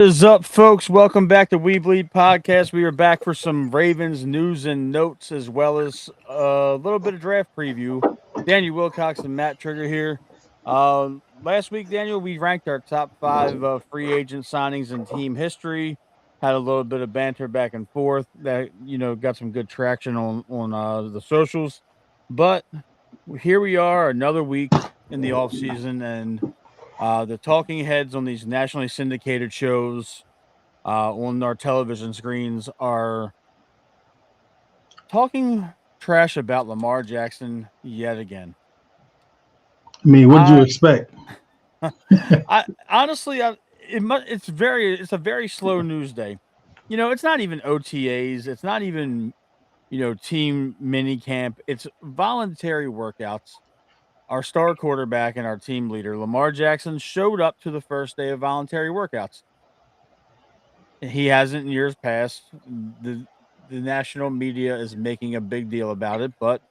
What is up, folks? Welcome back to We Bleed Podcast. We are back for some Ravens news and notes, as well as a little bit of draft preview. Daniel Wilcox and Matt Trigger here. Last week, Daniel, we ranked our top five free agent signings in team history. Had a little bit of banter back and forth that got some good traction on the socials. But here we are, another week in the off season, and the talking heads on these nationally syndicated shows on our television screens are talking trash about Lamar Jackson yet again. I mean, what did you I, expect? I honestly, it's a very slow news day. It's not even OTAs. It's not even team mini camp. It's voluntary workouts. Our star quarterback and our team leader, Lamar Jackson, showed up to the first day of voluntary workouts. He hasn't in years past. The national media is making a big deal about it, but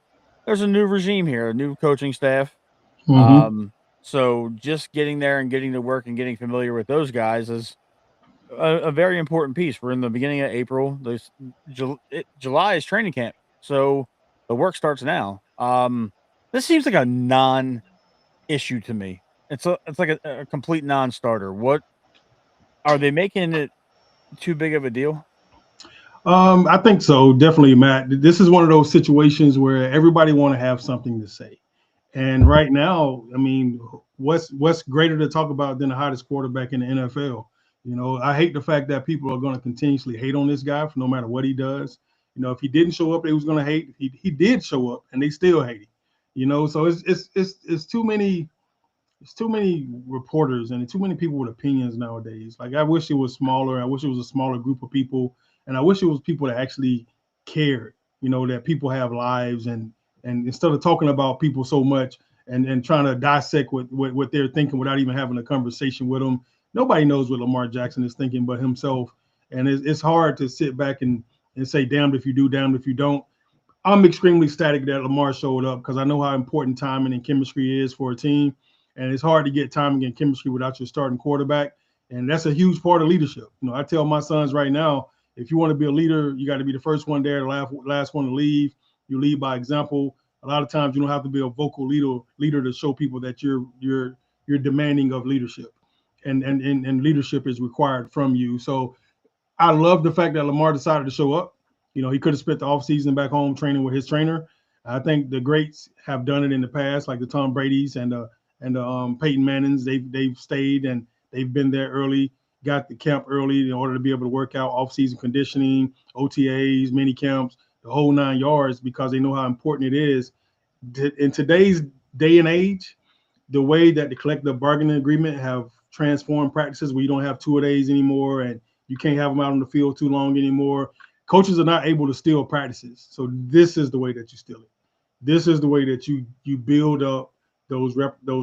there's a new regime here, a new coaching staff. Hmm. Um, so just getting there and getting to work and getting familiar with those guys is a very important piece. We're in the beginning of April. July is training camp, so the work starts now. This seems like a non-issue to me. It's like a complete non-starter. What are they making it too big of a deal? I think so, definitely, Matt. This is one of those situations where everybody want to have something to say, and right now, I mean, what's greater to talk about than the hottest quarterback in the NFL? I hate the fact that people are going to continuously hate on this guy for no matter what he does. If he didn't show up, they was going to hate. He did show up, and they still hate him. So it's too many. It's too many reporters and too many people with opinions nowadays. Like I wish it was smaller. I wish it was a smaller group of people, and I wish it was people that actually cared. That people have lives, and instead of talking about people so much and trying to dissect what they're thinking without even having a conversation with them. Nobody knows what Lamar Jackson is thinking but himself, and it's hard to sit back and say damned if you do, damned if you don't. I'm extremely ecstatic that Lamar showed up because I know how important timing and chemistry is for a team. And it's hard to get timing and chemistry without your starting quarterback. And that's a huge part of leadership. I tell my sons right now, if you want to be a leader, you got to be the first one there, the last one to leave. You lead by example. A lot of times you don't have to be a vocal leader to show people that you're demanding of leadership. And leadership is required from you. So I love the fact that Lamar decided to show up. He could have spent the offseason back home training with his trainer. I think the greats have done it in the past, like the Tom Brady's and Peyton Manning's. They've stayed and they've been there early, got the camp early in order to be able to work out off-season conditioning, OTAs, mini camps, the whole 9 yards, because they know how important it is. In today's day and age, the way that the collective bargaining agreement have transformed practices where you don't have 2 days anymore and you can't have them out on the field too long anymore. Coaches are not able to steal practices. So this is the way that you steal it. This is the way that you build up those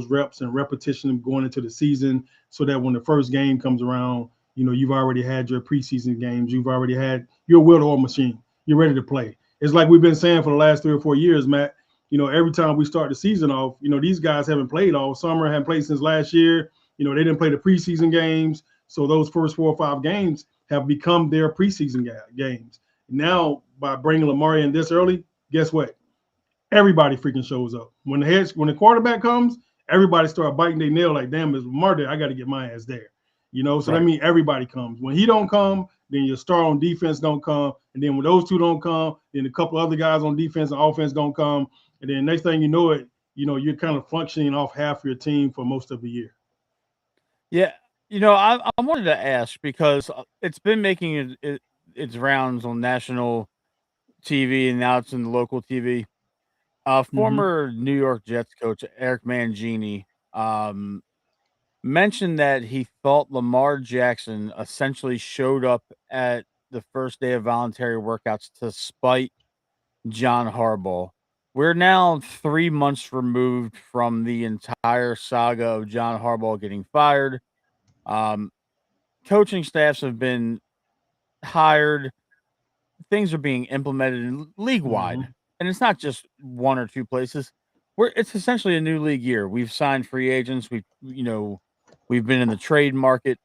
reps and repetition going into the season so that when the first game comes around, you've already had your preseason games. You've already had your well-oiled machine. You're ready to play. It's like we've been saying for the last 3 or 4 years, Matt. Every time we start the season off, these guys haven't played all summer, haven't played since last year. They didn't play the preseason games. So those first 4 or 5 games have become their preseason games. Now, by bringing Lamar in this early, guess what? Everybody freaking shows up. When the quarterback comes, everybody start biting their nail like, damn, it's Lamar there. I got to get my ass there. So that Right. means everybody comes. When he don't come, then your star on defense don't come. And then when those two don't come, then a couple other guys on defense and offense don't come. And then next thing you know it, you're kind of functioning off half your team for most of the year. Yeah, I wanted to ask because it's been making its rounds on national TV and now it's in the local TV. Mm-hmm. Former New York Jets coach Eric Mangini um, mentioned that he thought Lamar Jackson essentially showed up at the first day of voluntary workouts to spite John Harbaugh. We're now 3 months removed from the entire saga of John Harbaugh getting fired. Um, Coaching staffs have been hired, things are being implemented league wide, Mm-hmm. and it's not just one or two places. It's essentially a new league year. We've signed free agents. We've been in the trade market.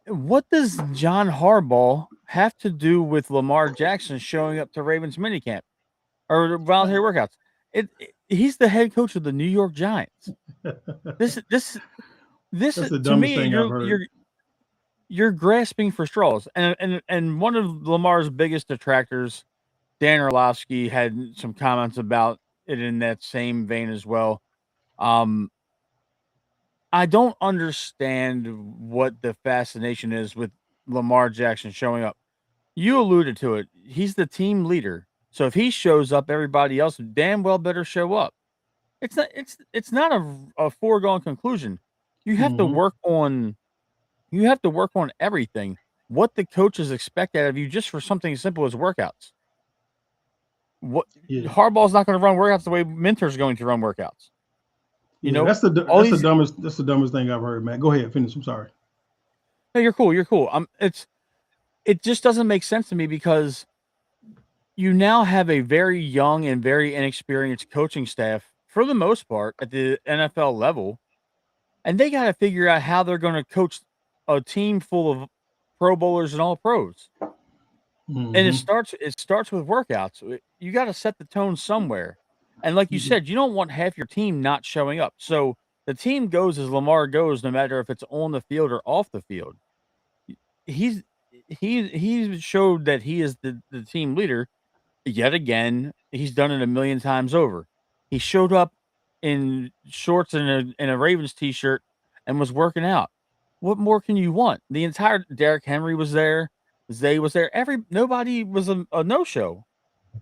what does John Harbaugh have to do with Lamar Jackson showing up to Ravens minicamp or voluntary workouts? He's the head coach of the New York Giants. This That's the to dumbest me, thing I've heard. you're grasping for straws. And one of Lamar's biggest detractors, Dan Orlovsky, had some comments about it in that same vein as well. I don't understand what the fascination is with Lamar Jackson showing up. You alluded to it. He's the team leader. So if he shows up, everybody else damn well better show up. It's not a foregone conclusion. You have to Hmm. work on everything. What the coaches expect out of you just for something as simple as workouts. What Yeah, Harbaugh's not going to run workouts the way Minter's going to run workouts. You yeah. know, That's the all that's the these. dumbest that's the dumbest thing I've heard, Matt. Go ahead, finish. I'm sorry. No, you're cool. You're cool. It just doesn't make sense to me because you now have a very young and very inexperienced coaching staff for the most part at the NFL level, and they got to figure out how they're going to coach a team full of Pro Bowlers and all pros. And Hmm. it starts with workouts. You got to set the tone somewhere. And like you said, you don't want half your team not showing up. So the team goes as Lamar goes, no matter if it's on the field or off the field. He's he's showed that he is the team leader yet again. He's done it a million times over. He showed up in shorts and a Ravens t-shirt and was working out. What more can you want? The entire Derrick Henry was there. Zay was there. Nobody was a no-show.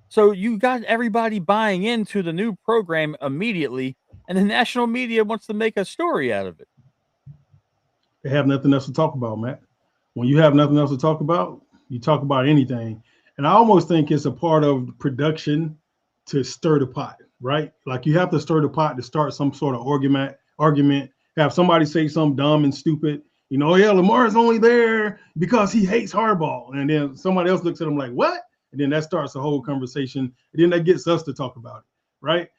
So you got everybody buying into the new program immediately, and the national media wants to make a story out of it. They have nothing else to talk about, Matt. When you have nothing else to talk about, you talk about anything. And I almost think it's a part of production to stir the pot, right? Like you have to stir the pot to start some sort of argument, have somebody say something dumb and stupid. Yeah, Lamar's only there because he hates Harbaugh. And then somebody else looks at him like, what? And then that starts a whole conversation. And then that gets us to talk about it, right?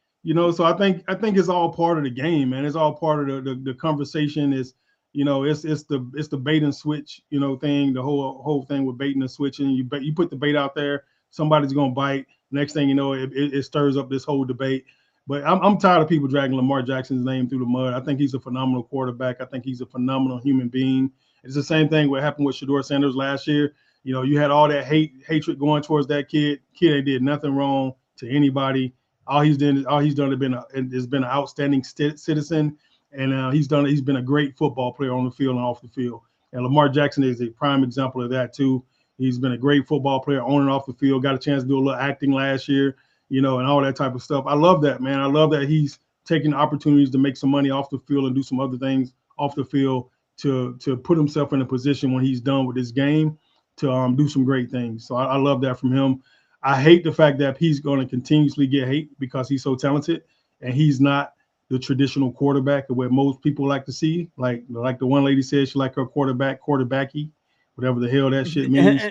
So I think it's all part of the game, man. It's all part of the conversation. It's the bait and switch, thing, the whole thing with baiting and switching. You put the bait out there, somebody's gonna bite. Next thing you know, it stirs up this whole debate. But I'm tired of people dragging Lamar Jackson's name through the mud. I think he's a phenomenal quarterback. I think he's a phenomenal human being. It's the same thing what happened with Shedeur Sanders last year. You had all that hatred going towards that kid. Kid ain't did nothing wrong to anybody. All he's done has been an outstanding citizen, and he's been a great football player on the field and off the field. And Lamar Jackson is a prime example of that too. He's been a great football player on and off the field. Got a chance to do a little acting last year, and all that type of stuff. I love that, man. I love that he's taking opportunities to make some money off the field and do some other things off the field to put himself in a position when he's done with this game to do some great things. So I love that from him. I hate the fact that he's going to continuously get hate because he's so talented and he's not the traditional quarterback of what most people like to see. Like the one lady said, she like her quarterbacky, whatever the hell that shit means.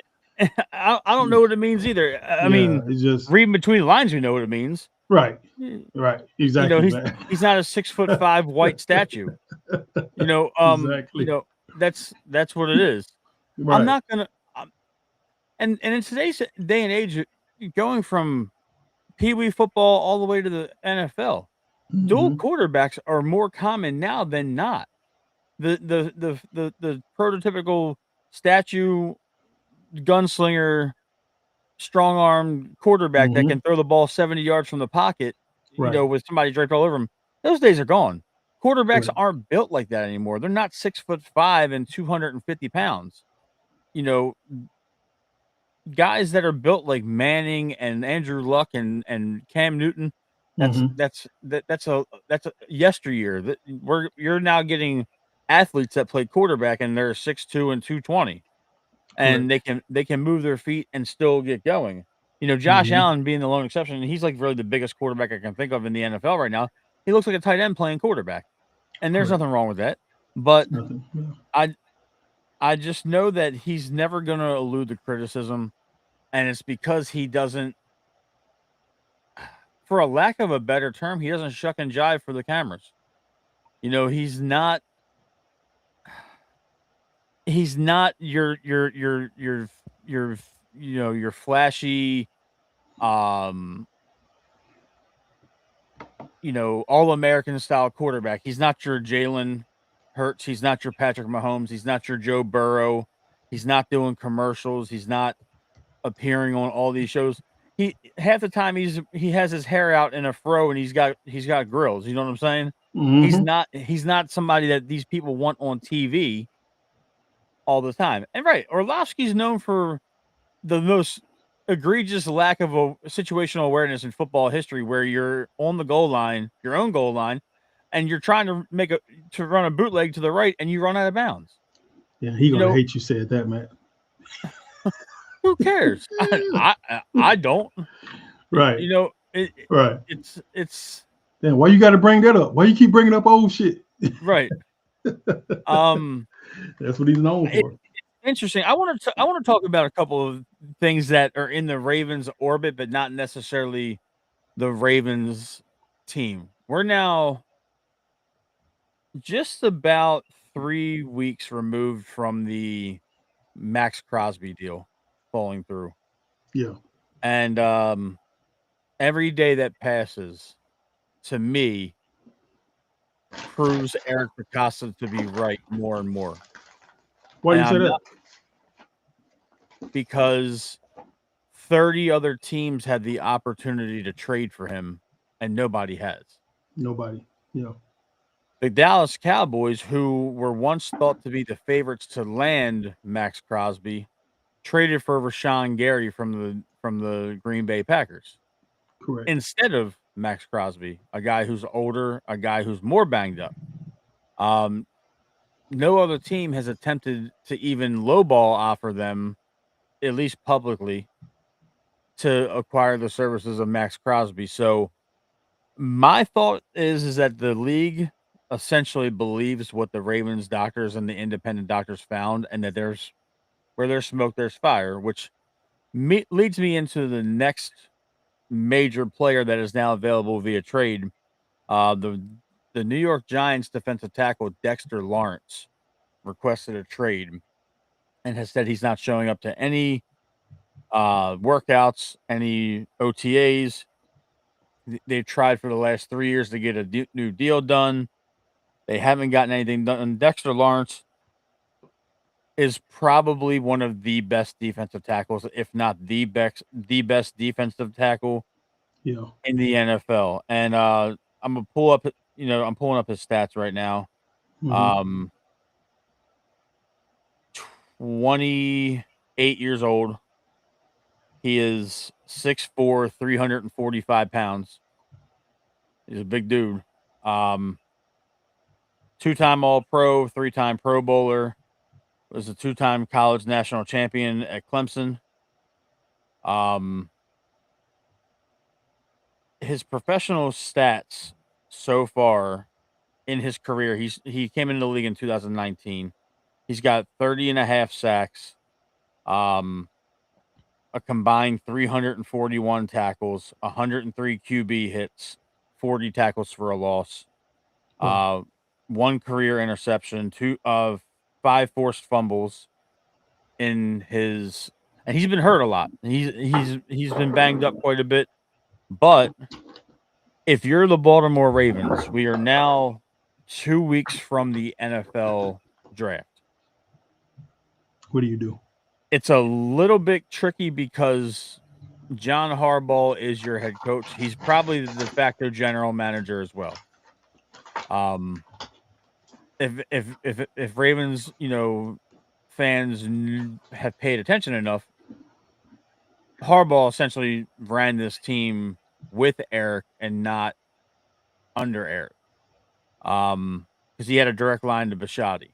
I don't know what it means either. I Yeah, mean, it's just reading between the lines, we know what it means. right, You right, know, exactly, man. he's not a 6'5" white statue. You Exactly, know that's what it is. I'm right. not gonna. And in today's day and age, going from Pee Wee football all the way to the NFL, dual Hmm. quarterbacks are more common now than not. The prototypical statue gunslinger strong arm quarterback that Hmm. can throw the ball 70 yards from the pocket, Right, with somebody draped all over him. Those days are gone. Quarterbacks right. aren't built like that anymore. They're not 6'5" and 250 pounds. You know, guys that are built like Manning and Andrew Luck and Cam Newton, Hmm. that's a yesteryear. That you're now getting athletes that play quarterback and they're 6'2" and 220, and Correct. they can move their feet and still get going. Josh Hmm. Allen being the lone exception, he's like really the biggest quarterback I can think of in the NFL right now. He looks like a tight end playing quarterback, and there's Correct. nothing wrong with that. But Nothing. Yeah. I I just know that he's never gonna elude the criticism, and it's because he doesn't, for a lack of a better term, he doesn't shuck and jive for the cameras. He's not he's not your your flashy all-American style quarterback. He's not your Jalen Hurts, he's not your Patrick Mahomes, he's not your Joe Burrow. He's not doing commercials, he's not appearing on all these shows. He half the time he has his hair out in a fro and he's got grills. You know what I'm saying? Mm-hmm. He's not somebody that these people want on TV all the time. And right, Orlovsky's known for the most egregious lack of a situational awareness in football history, where you're on the goal line, your own goal line, and you're trying to run a bootleg to the right, and you run out of bounds. Yeah, he You gonna know, hate you said that, Matt. who cares? I don't. Right, You know, right. it's Then why you got to bring that up? Why you keep bringing up old shit? right. Um, That's what he's known it's for. interesting. I want to talk about a couple of things that are in the Ravens orbit, but not necessarily the Ravens team. We're now just about 3 weeks removed from the Max Crosby deal falling through. Yeah, And every day that passes, to me, proves Eric Picasso to be right more and more. why And you say I'm that? not, because 30 other teams had the opportunity to trade for him and nobody has. Nobody. Yeah, The Dallas Cowboys, who were once thought to be the favorites to land Max Crosby, traded for Rashawn Gary from the Green Bay Packers correct. instead of Max Crosby, a guy who's older, a guy who's more banged up. Um, no other team has attempted to even lowball offer them, at least publicly, to acquire the services of Max Crosby. So my thought is that the league essentially believes what the Ravens doctors and the independent doctors found, and that where there's smoke, there's fire, which leads me into the next major player that is now available via trade. The New York Giants defensive tackle Dexter Lawrence requested a trade and has said he's not showing up to any workouts, any OTAs. They've tried for the last 3 years to get a new deal done. They haven't gotten anything done. Dexter Lawrence is probably one of the best defensive tackles, if not the best defensive tackle Yeah. in the NFL. And I'm gonna pull up, I'm pulling up his stats right now. Mm-hmm. 28 years old. He is 6'4", 345 pounds. He's a big dude. 2-time All-Pro, 3-time Pro Bowler. Was a 2-time college national champion at Clemson. His professional stats so far in his career, he came into the league in 2019. He's got 30 and a half sacks, a combined 341 tackles, 103 QB hits, 40 tackles for a loss, Wow. 1 career interception, 5 forced fumbles in his, and he's been hurt a lot. He's been banged up quite a bit. But if you're the Baltimore Ravens, we are now 2 weeks from the NFL draft. What do you do? It's a little bit tricky because John Harbaugh is your head coach. He's probably the de facto general manager as well. If Ravens, fans have paid attention enough, Harbaugh essentially ran this team with Eric and not under Eric. Because he had a direct line to Bisciotti.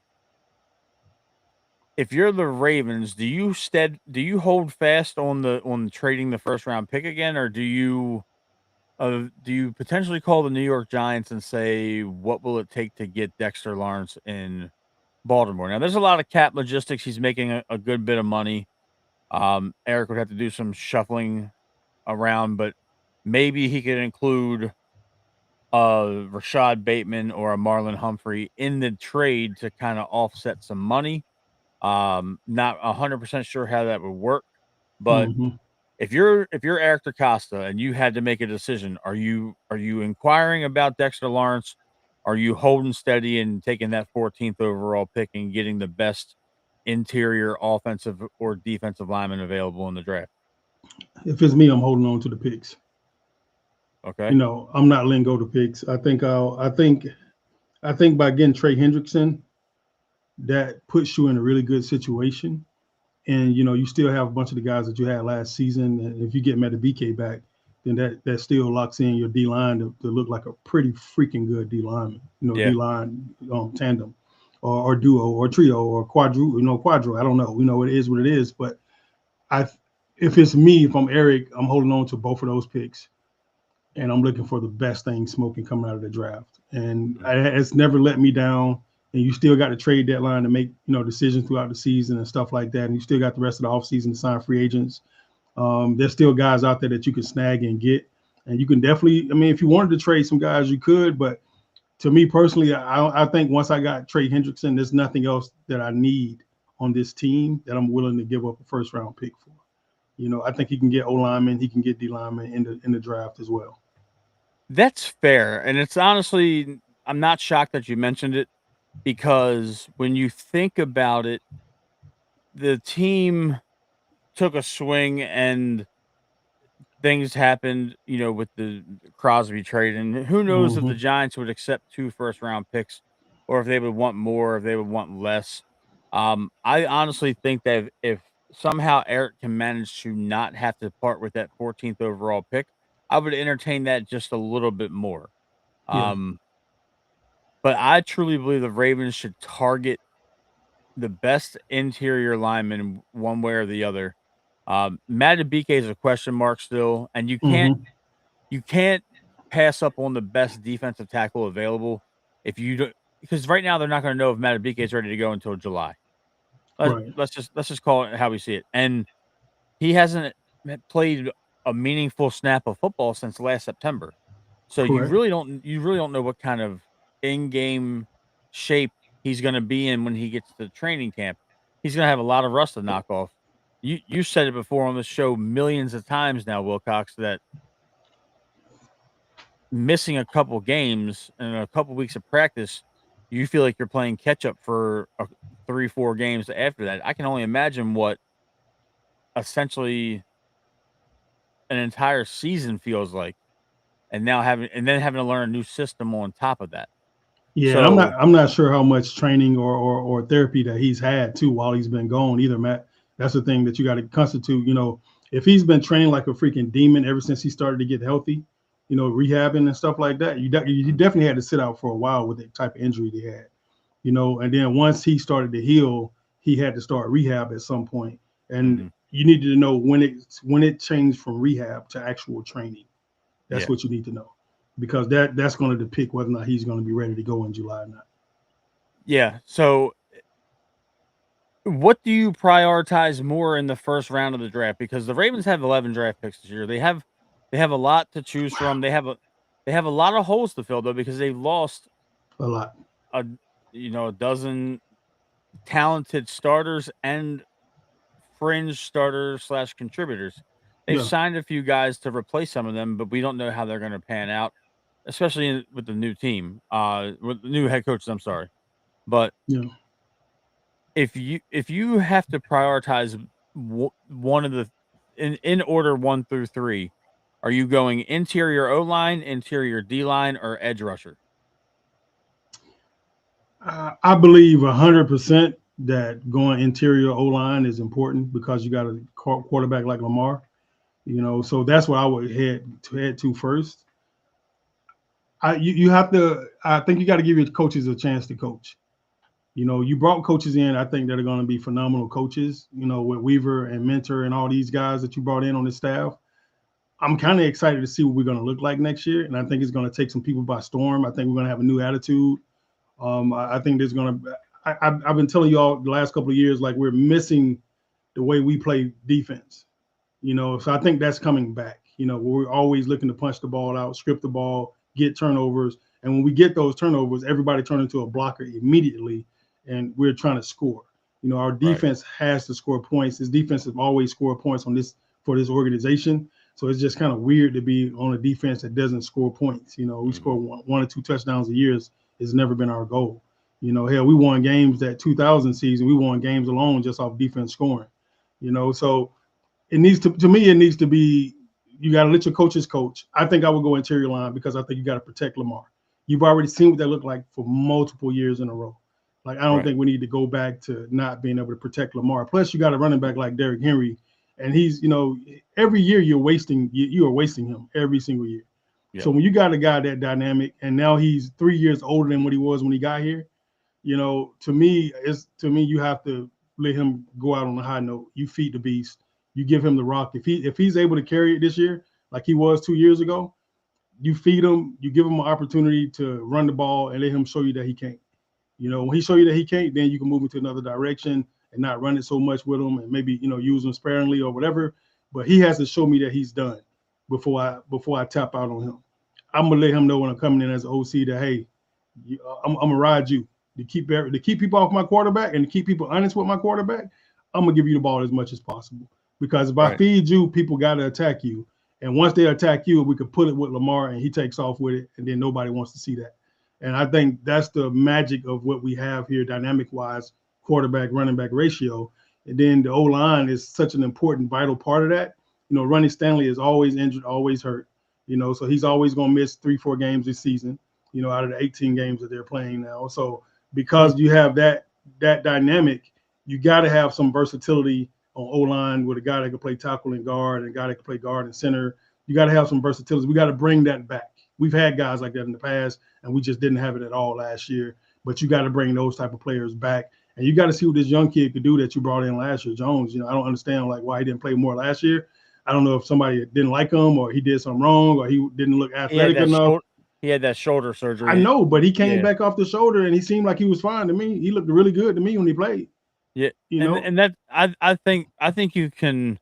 If you're the Ravens, do you hold fast on trading the first round pick again, or do you potentially call the New York Giants and say, what will it take to get Dexter Lawrence in Baltimore? Now, there's a lot of cap logistics. He's making a good bit of money. Eric would have to do some shuffling around, but maybe he could include Rashad Bateman or a Marlon Humphrey in the trade to kind of offset some money. Not 100% sure how that would work, but Mm-hmm. if you're Eric DeCosta and you had to make a decision, are you inquiring about Dexter Lawrence? Are you holding steady and taking that 14th overall pick and getting the best interior offensive or defensive lineman available in the draft? If it's me, I'm holding on to the picks. Okay. I'm not letting go of the picks. I think by getting Trey Hendrickson, that puts you in a really good situation. And you still have a bunch of the guys that you had last season. And if you get Madubuike back, then that still locks in your D line to look like a pretty freaking good D lineman. Yeah. D line tandem, or duo, or trio, or quadro. I don't know. It is what it is. But if it's me, if I'm Eric, I'm holding on to both of those picks, and I'm looking for the best thing smoking coming out of the draft. And it's never let me down. And you still got the trade deadline to make decisions throughout the season and stuff like that. And you still got the rest of the offseason to sign free agents. There's still guys out there that you can snag and get. And you can definitely, if you wanted to trade some guys, you could. But to me personally, I think once I got Trey Hendrickson, there's nothing else that I need on this team that I'm willing to give up a first round pick for. I think he can get O lineman, he can get D lineman in the draft as well. That's fair. And it's honestly, I'm not shocked that you mentioned it, because when you think about it, the team took a swing and things happened, with the Crosby trade. And who knows if the Giants would accept 2 first-round picks, or if they would want more, if they would want less. I honestly think that if somehow Eric can manage to not have to part with that 14th overall pick, I would entertain that just a little bit more. Yeah. But I truly believe the Ravens should target the best interior lineman one way or the other. Madubuike is a question mark still, and you can't pass up on the best defensive tackle available if you don't, because right now they're not going to know if Madubuike is ready to go until July. Right. Let's just call it how we see it. And he hasn't played a meaningful snap of football since last September. So you Correct. really don't know what kind of in-game shape he's going to be in when he gets to training camp. He's going to have a lot of rust to knock off. You said it before on the show millions of times now, Wilcox, that missing a couple games and a couple weeks of practice, you feel like you're playing catch up for 3-4 games after that. I can only imagine what essentially an entire season feels like, and then having to learn a new system on top of that. Yeah, So, I'm not sure how much training or therapy that he's had too while he's been gone either, Matt. That's the thing that you got to constitute. If he's been training like a freaking demon ever since he started to get healthy, rehabbing and stuff like that, you definitely had to sit out for a while with the type of injury he had. And then once he started to heal, he had to start rehab at some point. And you needed to know when it changed from rehab to actual training. That's what you need to know, because that's going to depict whether or not he's going to be ready to go in July or not. Yeah. So what do you prioritize more in the first round of the draft? Because the Ravens have 11 draft picks this year. They have a lot to choose from. They have a lot of holes to fill, though, because they've lost A lot. a dozen talented starters and fringe starters / contributors. They've signed a few guys to replace some of them, but we don't know how they're going to pan out, especially with the new team, with the new head coaches. I'm sorry, but if you have to prioritize one of the in order 1 through 3, are you going interior O line, interior D line, or edge rusher? I believe 100% that going interior O line is important, because you got a quarterback like Lamar. So that's what I would head to first. You have to. I think you got to give your coaches a chance to coach. You brought coaches in, I think, that are going to be phenomenal coaches. With Weaver and Mentor and all these guys that you brought in on the staff. I'm kind of excited to see what we're going to look like next year, and I think it's going to take some people by storm. I think we're going to have a new attitude. I think there's going to. I've been telling you all the last couple of years, like, we're missing the way we play defense. So I think that's coming back. We're always looking to punch the ball out, script the ball, get turnovers. And when we get those turnovers, everybody turns into a blocker immediately, and we're trying to score. You know, our Right. defense has to score points. This defense has always scored points for this organization. So it's just kind of weird to be on a defense that doesn't score points. You know, we score one or two touchdowns a year has never been our goal. You know, hell, we won games that 2000 season. We won games alone just off defense scoring. You know, so it needs to me, it needs to be, you got to let your coaches coach. I think I would go interior line because I think you got to protect Lamar. You've already seen what that looked like for multiple years in a row. Like, I don't think we need to go back to not being able to protect Lamar. Plus, you got a running back like Derrick Henry, and he's, you know, every year you are wasting him every single year. Yep. So when you got a guy that dynamic, and now he's 3 years older than what he was when he got here, you know, to me, you have to let him go out on a high note. You feed the beast. You give him the rock. If he's able to carry it this year, like he was 2 years ago, you feed him. You give him an opportunity to run the ball and let him show you that he can't. You know, when he show you that he can't, then you can move into another direction and not run it so much with him, and maybe, you know, use him sparingly or whatever. But he has to show me that he's done before I tap out on him. I'm gonna let him know when I'm coming in as an OC that, hey, I'm gonna ride you to keep people off my quarterback and to keep people honest with my quarterback. I'm gonna give you the ball as much as possible, because if I feed you, people got to attack you, and once they attack you, we could put it with Lamar and he takes off with it, and then nobody wants to see that. And I think that's the magic of what we have here, dynamic wise, quarterback running back ratio. And then the O line is such an important, vital part of that. You know, Ronnie Stanley is always injured, always hurt. You know, so he's always gonna miss 3-4 games this season, you know, out of the 18 games that they're playing now. So because you have that dynamic, you got to have some versatility on O-line with a guy that can play tackle and guard and a guy that can play guard and center. You got to have some versatility. We got to bring that back. We've had guys like that in the past, and we just didn't have it at all last year. But you got to bring those type of players back, and you got to see what this young kid could do that you brought in last year, Jones. You know, I don't understand like why he didn't play more last year. I don't know if somebody didn't like him or he did something wrong or he didn't look athletic enough. He had that shoulder surgery. I know, but he came back off the shoulder and he seemed like he was fine to me. He looked really good to me when he played. Yeah, you know, and that I think you can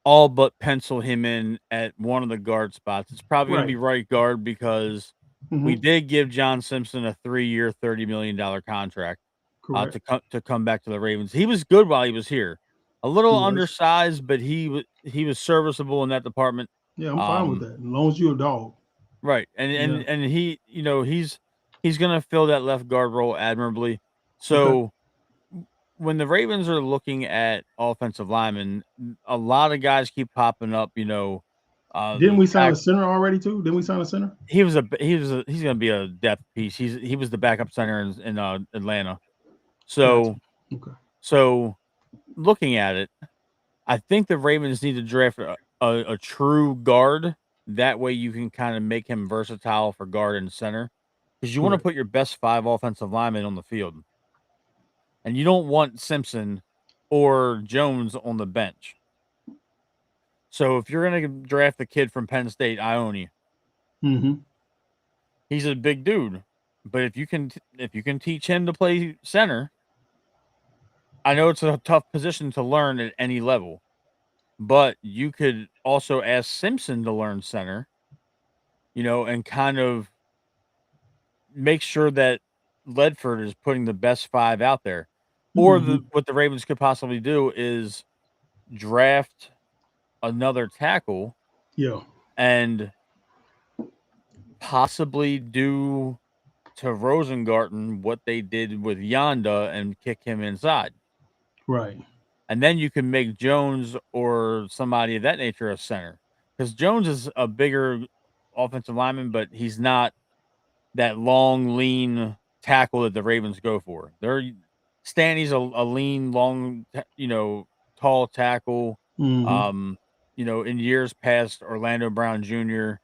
all but pencil him in at one of the guard spots. It's probably going to be right guard because we did give John Simpson a 3-year, $30 million contract to come back to the Ravens. He was good while he was here. A little undersized, but he was serviceable in that department. Yeah, I'm fine with that, as long as you're a dog. Right, and he, you know, he's going to fill that left guard role admirably. So when the Ravens are looking at offensive linemen, a lot of guys keep popping up. You know, didn't we sign a center already too? Didn't we sign a center? He's going to be a depth piece. He was the backup center in Atlanta. So so looking at it, I think the Ravens need to draft a true guard. That way you can kind of make him versatile for guard and center, because you want to put your best 5 offensive linemen on the field. And you don't want Simpson or Jones on the bench. So if you're going to draft the kid from Penn State, Ione, he's a big dude. But if you can teach him to play center, I know it's a tough position to learn at any level, but you could also ask Simpson to learn center, you know, and kind of make sure that Ledford is putting the best 5 out there. Or what the Ravens could possibly do is draft another tackle, and possibly do to Rosengarten what they did with Yanda and kick him inside. Right. And then you can make Jones or somebody of that nature a center, because Jones is a bigger offensive lineman, but he's not that long, lean tackle that the Ravens go for. Stanley's a lean, long, you know, tall tackle. You know, in years past, Orlando Brown Jr.,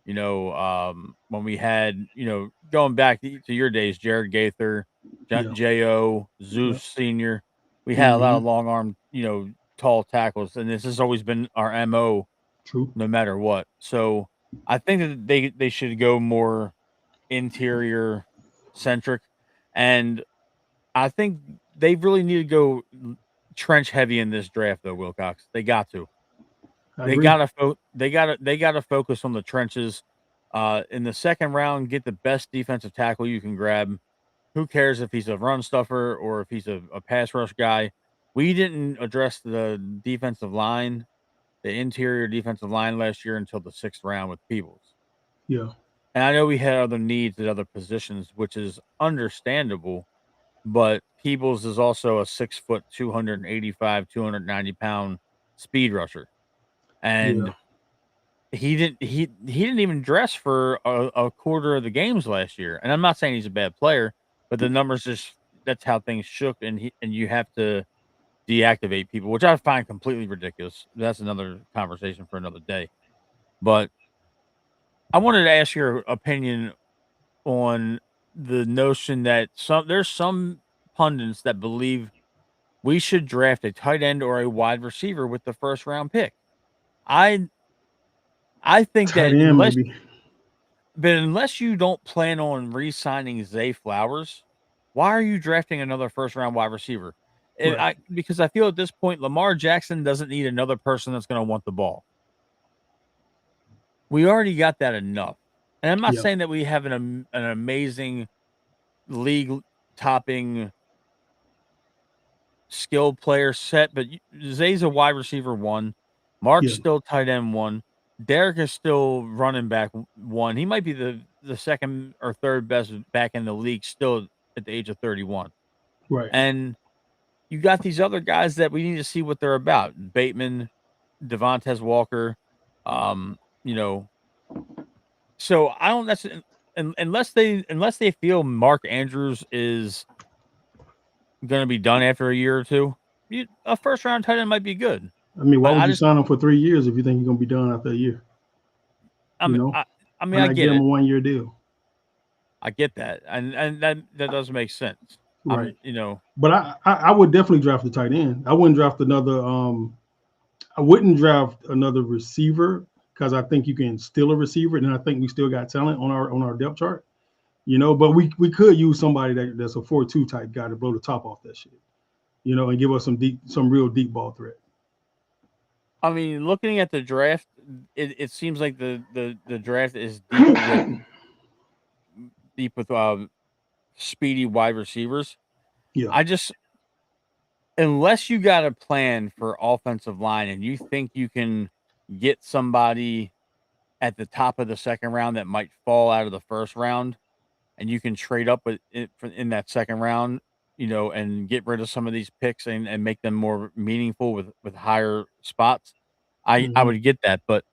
you know, when we had, you know, going back to your days, Jared Gaither, J.O., Zeus Sr., we had a lot of long arm, you know, tall tackles, and this has always been our MO. True. No matter what. So I think that they should go more interior centric, and I think they really need to go trench heavy in this draft, though. Wilcox, they got to. They gotta focus on the trenches. In the second round, get the best defensive tackle you can grab. who cares if he's a run stuffer or if he's a pass rush guy? We didn't address the defensive line, the interior defensive line last year until the 6th round with Peebles. Yeah. And I know we had other needs at other positions, which is understandable, but Peebles is also a 6 foot, 285, 290-pound speed rusher. Yeah. And he didn't even dress for a quarter of the games last year. And I'm not saying he's a bad player, but the numbers just that's how things shook, and you have to deactivate people, which I find completely ridiculous. That's another conversation for another day. But I wanted to ask your opinion on the notion that there's some pundits that believe we should draft a tight end or a wide receiver with the first round pick. I I think Tight that end, maybe. unless you don't plan on re-signing Zay Flowers, why are you drafting another first round wide receiver? Right. Because I feel at this point Lamar Jackson doesn't need another person that's going to want the ball. We already got that enough. And I'm not Yeah. saying that we have an amazing league topping skilled player set, but Zay's a wide receiver 1. Mark's Yeah. still tight end 1. Derek is still running back 1. He might be the second or third best back in the league still at the age of 31. Right. And you got these other guys that we need to see what they're about. Bateman, Devontae Walker, you know. So I don't necessarily unless they feel Mark Andrews is going to be done after a year or two, a first round tight end might be good. I mean, why But would I you just, sign him for 3 years if you think you're gonna be done after a year? I You mean, know, I why not get give him it. a 1 year deal? I get that, and that does make sense. Right. You know, But I would definitely draft a tight end. I wouldn't draft another. I wouldn't draft another receiver because I think you can steal a receiver, and I think we still got talent on our depth chart. You know, but we could use somebody that's a 4-2 type guy to blow the top off that shit. You know, and give us some real deep ball threat. I mean, looking at the draft, it seems like the draft is deep with speedy wide receivers. Yeah. I just unless you got a plan for offensive line and you think you can get somebody at the top of the second round that might fall out of the first round, and you can trade up with it in that second round, and get rid of some of these picks and make them more meaningful with higher spots. I Hmm. would get that, but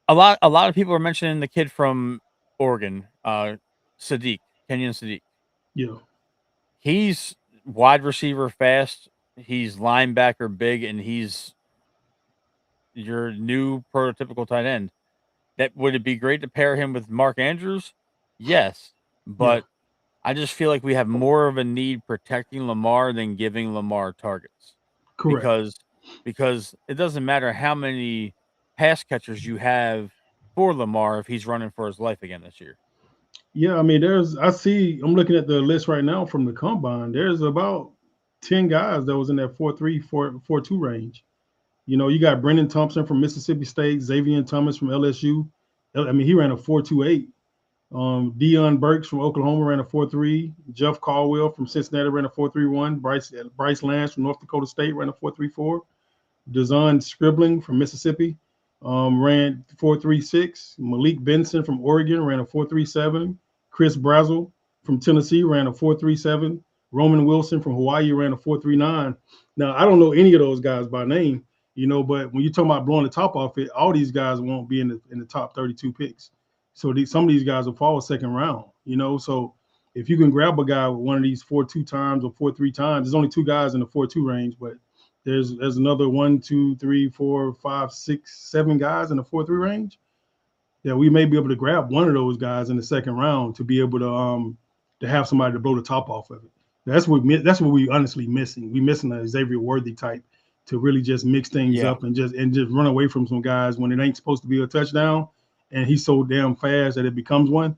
a lot of people are mentioning the kid from Oregon, Sadiq, Kenyon Sadiq. Yeah. He's wide receiver fast. He's linebacker big, and he's your new prototypical tight end. That would it be great to pair him with Mark Andrews? Yes, Yeah. but I just feel like we have more of a need protecting Lamar than giving Lamar targets Correct. because it doesn't matter how many pass catchers you have for Lamar if he's running for his life again this year. Yeah. I mean, I'm looking at the list right now from the combine. There's about 10 guys that was in that 4-3, 4-2 range. You know, you got Brendan Thompson from Mississippi State, Xavier Thomas from LSU. I mean, he ran a 4.28. Deion Burks from Oklahoma ran a 4.3. Jeff Caldwell from Cincinnati ran a 4.31. Bryce Lance from North Dakota State ran a 4.34. Dazon Scribbling from Mississippi ran 4.36. Malik Benson from Oregon ran a 4.37. Chris Brazel from Tennessee ran a 4.37. Roman Wilson from Hawaii ran a 4.39. Now, I don't know any of those guys by name, but when you're talking about blowing the top off it, all these guys won't be in the top 32 picks. So some of these guys will fall second round, So if you can grab a guy with one of these 4.2 times or 4.3 times, there's only two guys in the 4.2 range, but there's another 1, 2, 3, 4, 5, 6, 7 guys in the 4.3 range that we may be able to grab one of those guys in the second round to be able to have somebody to blow the top off of it. That's what we honestly missing. We missing a Xavier Worthy type to really just mix things Yeah. up and just run away from some guys when it ain't supposed to be a touchdown, and he's so damn fast that it becomes one.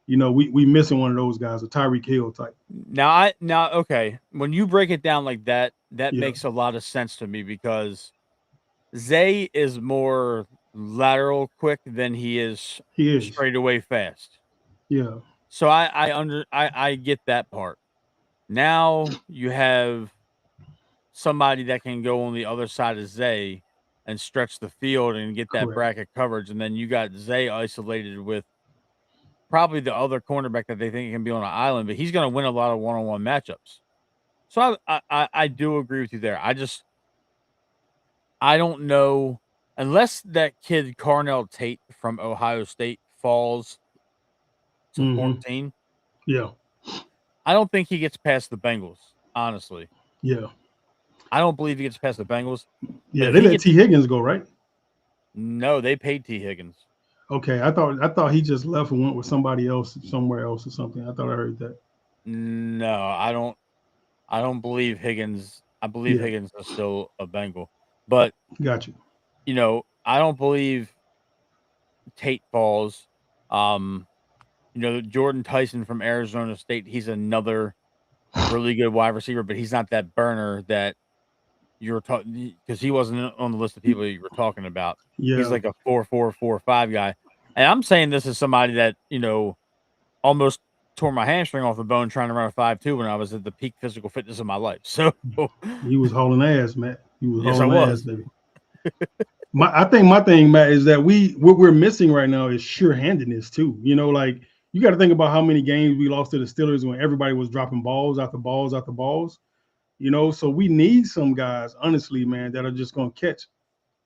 We missing one of those guys, a Tyreek Hill type. Now okay, when you break it down like that, that Yeah, makes a lot of sense to me because Zay is more lateral quick than he is he is. straight away fast. Yeah, So I get that part. Now you have somebody that can go on the other side of Zay and stretch the field and get that Correct. bracket coverage, and then you got Zay isolated with probably the other cornerback that they think can be on an island, but he's going to win a lot of one-on-one matchups. So I do agree with you there. I don't know unless that kid Carnell Tate from Ohio State falls to Mm-hmm. 14. Yeah. I don't think he gets past the Bengals, honestly. Yeah. I don't believe he gets past the Bengals. But Yeah. if They he let gets T. Higgins go, right? no, they paid T. Higgins. Okay. I thought he just left and went with somebody else somewhere else or something. I thought I heard that. No, I don't believe Higgins. I believe Yeah. Higgins is still a Bengal. But, Got you. I don't believe Tate falls. Um, Jordan Tyson from Arizona State, he's another really good wide receiver, but he's not that burner that you were talking because he wasn't on the list of people you were talking about. He's Yeah. like a 4.4, 4.5 guy. And I'm saying this is somebody that, almost tore my hamstring off the bone trying to run a 5.2 when I was at the peak physical fitness of my life. So He was hauling ass, Matt. He was yes, I hauling ass, was. baby. I think my thing, Matt, is that what we're missing right now is sure-handedness too. Like you got to think about how many games we lost to the Steelers when everybody was dropping balls after balls after balls. So we need some guys, honestly, man, that are just going to catch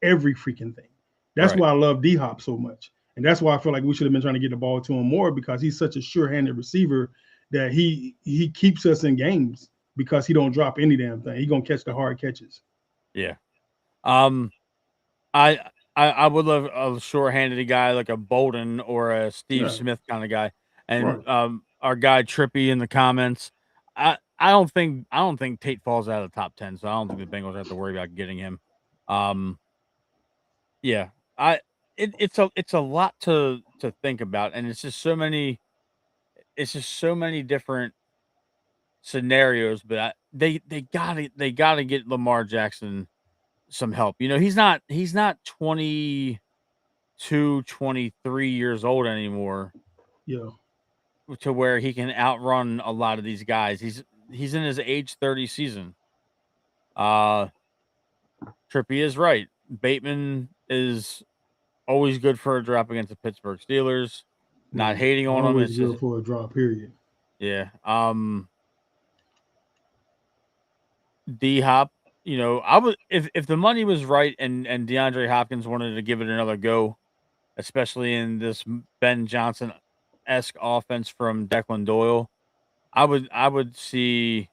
every freaking thing. That's Right. why I love D Hop so much, and that's why I feel like we should have been trying to get the ball to him more because he's such a sure-handed receiver that he keeps us in games because he don't drop any damn thing. He gonna catch the hard catches. Yeah. Um, I I would love a short-handed guy like a Bolden or a Steve Yeah, Smith kind of guy. right. And our guy Trippy in the comments. I don't think Tate falls out of the top 10, so I don't think the Bengals have to worry about getting him. Um, yeah. I it's a lot to think about, and it's just so many different scenarios, but they gotta get Lamar Jackson some help. He's not 22, 23 years old anymore Yeah, to where he can outrun a lot of these guys. He's in his age 30 season. Uh Trippy is right. Bateman is always good for a drop against the Pittsburgh Steelers. Not yeah. hating on him. Always It's just good for a drop. Period. yeah. D Hop, I would if the money was right and DeAndre Hopkins wanted to give it another go, especially in this Ben Johnson esque offense from Declan Doyle, I would see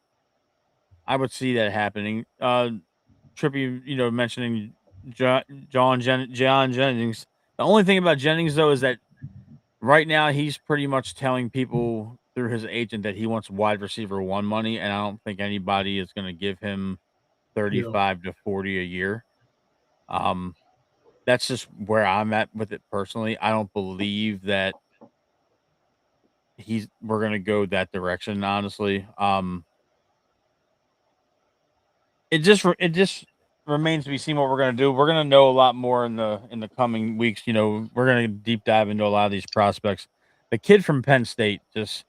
that happening. Trippy, mentioning John Jennings. The only thing about Jennings though is that right now he's pretty much telling people through his agent that he wants wide receiver one money, and I don't think anybody is going to give him Yeah, 35 to 40 a year. Um, that's just where I'm at with it personally. I don't believe that we're gonna go that direction, honestly. It just remains to be seen what we're gonna do. We're gonna know a lot more in the coming weeks. We're gonna deep dive into a lot of these prospects. The kid from Penn State, just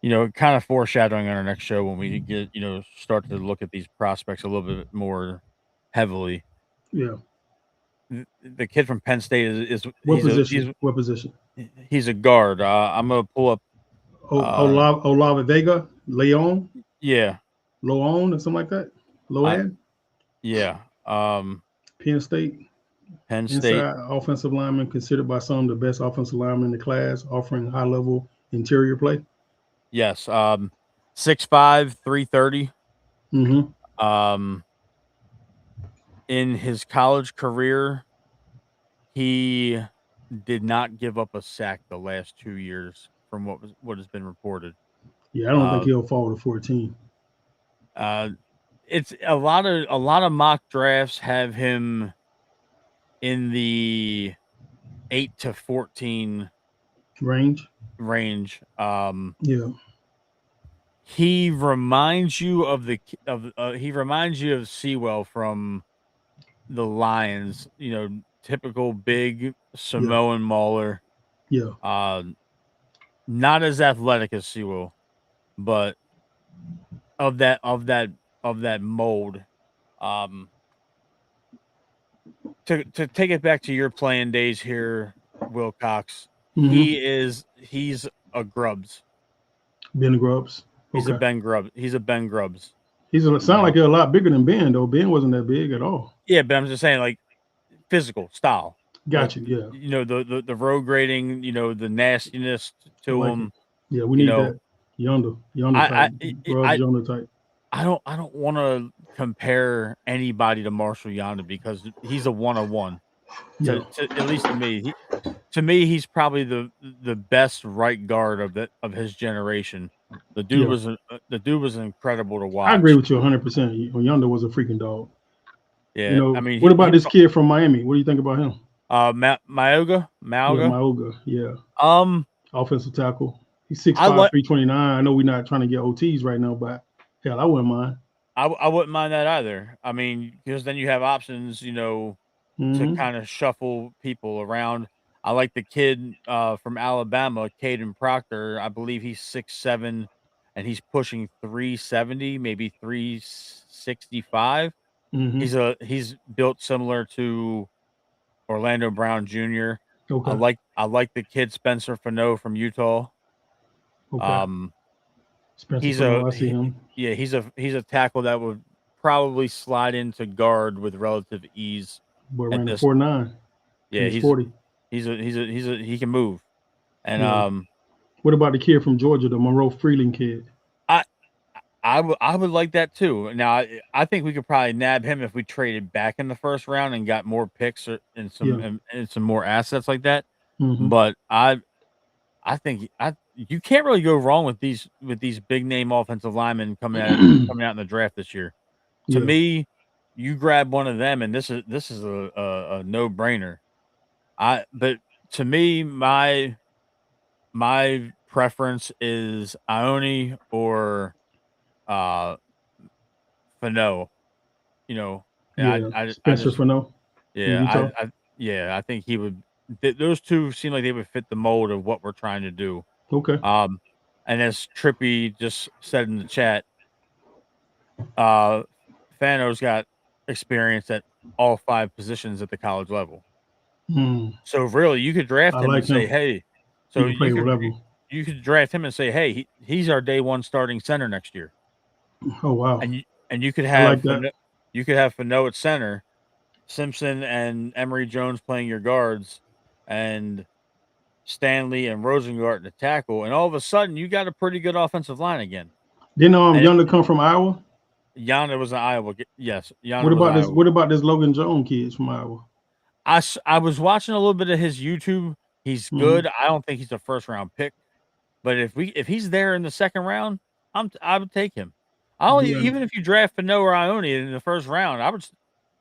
kind of foreshadowing on our next show when we get start to look at these prospects a little bit more heavily. yeah. The kid from Penn State is What position? What position? he's a guard. I'm gonna pull up. Olava Vega, Leon, Yeah, Loan, or something like that. I Loan, yeah. Penn State, Penn State. inside offensive lineman, considered by some the best offensive lineman in the class, offering high level interior play. Yes. 6'5", 330. Mm-hmm. Um, in his college career, he did not give up a sack the last 2 years, from what has been reported. Yeah, I don't think Uh, he'll fall to 14 uh, it's a lot of mock drafts have him in the 8 to 14 range. range. Yeah, He reminds you of Sewell from the Lions, typical big yeah, Samoan mauler. yeah. Uh, not as athletic as Sewell, but of that mold. Um, to take it back to your playing days here, Wilcox, he's a Grubbs. Ben Grubbs. He's a Okay. Ben Grubbs. He's a Ben Grubbs. Sound like he's a lot bigger than Ben though. Ben wasn't that big at all. Yeah, but I'm just saying, like, physical style. Got you. Yeah. You know, the road grading. You know, the nastiness to like him. Yeah, we need that yonder type. Grubbs yonder type. I don't want to compare anybody to Marshall Yonda because he's a one-on-one. To at least to me, he's probably the best right guard of his generation. The dude was incredible to watch. I agree with you 100%. Yonder was a freaking dog. Yeah, you know. I mean, what about this kid from Miami? What do you think about him? Mauga. Yeah. Offensive tackle. He's 6'5", 329. I know we're not trying to get OTs right now, but hell, I wouldn't mind. I wouldn't mind that either. I mean, because then you have options, you know, to kind of shuffle people around. I like the kid from Alabama, Caden Proctor. I believe he's 6'7", and he's pushing 370, maybe 365. He's built similar to Orlando Brown Jr. Okay. I like the kid Spencer Fano from Utah. Okay. He's a tackle that would probably slide into guard with relative ease. Boy ran a 4.9. Yeah, he's 40. He can move. And what about the kid from Georgia, the Monroe Freeland kid? I would like that too. Now I think we could probably nab him if we traded back in the first round and got more picks and some more assets like that. But I think you can't really go wrong with these big name offensive linemen coming out in the draft this year. To me, you grab one of them, and this is a no brainer. But to me, my preference is Ione or Fano. You know, Spencer Fano. Yeah, I think he would. Those two seem like they would fit the mold of what we're trying to do. Okay. And as Trippy just said in the chat, Fano's got experience at all 5 positions at the college level. So really, you could draft him and say, "Hey," so you could draft him and say, "Hey, he's our day 1 starting center next year." Oh wow! And you could have Fano at center, Simpson and Emory Jones playing your guards, and Stanley and Rosengart to tackle, and all of a sudden you got a pretty good offensive line again. Didn't Yonder come from Iowa? Yonder was an Iowa. Yes. What about this Logan Jones kid from Iowa? I was watching a little bit of his YouTube. He's good. I don't think he's a first round pick, but if he's there in the second round, I would take him. Even if you draft Fano or Ione in the first round,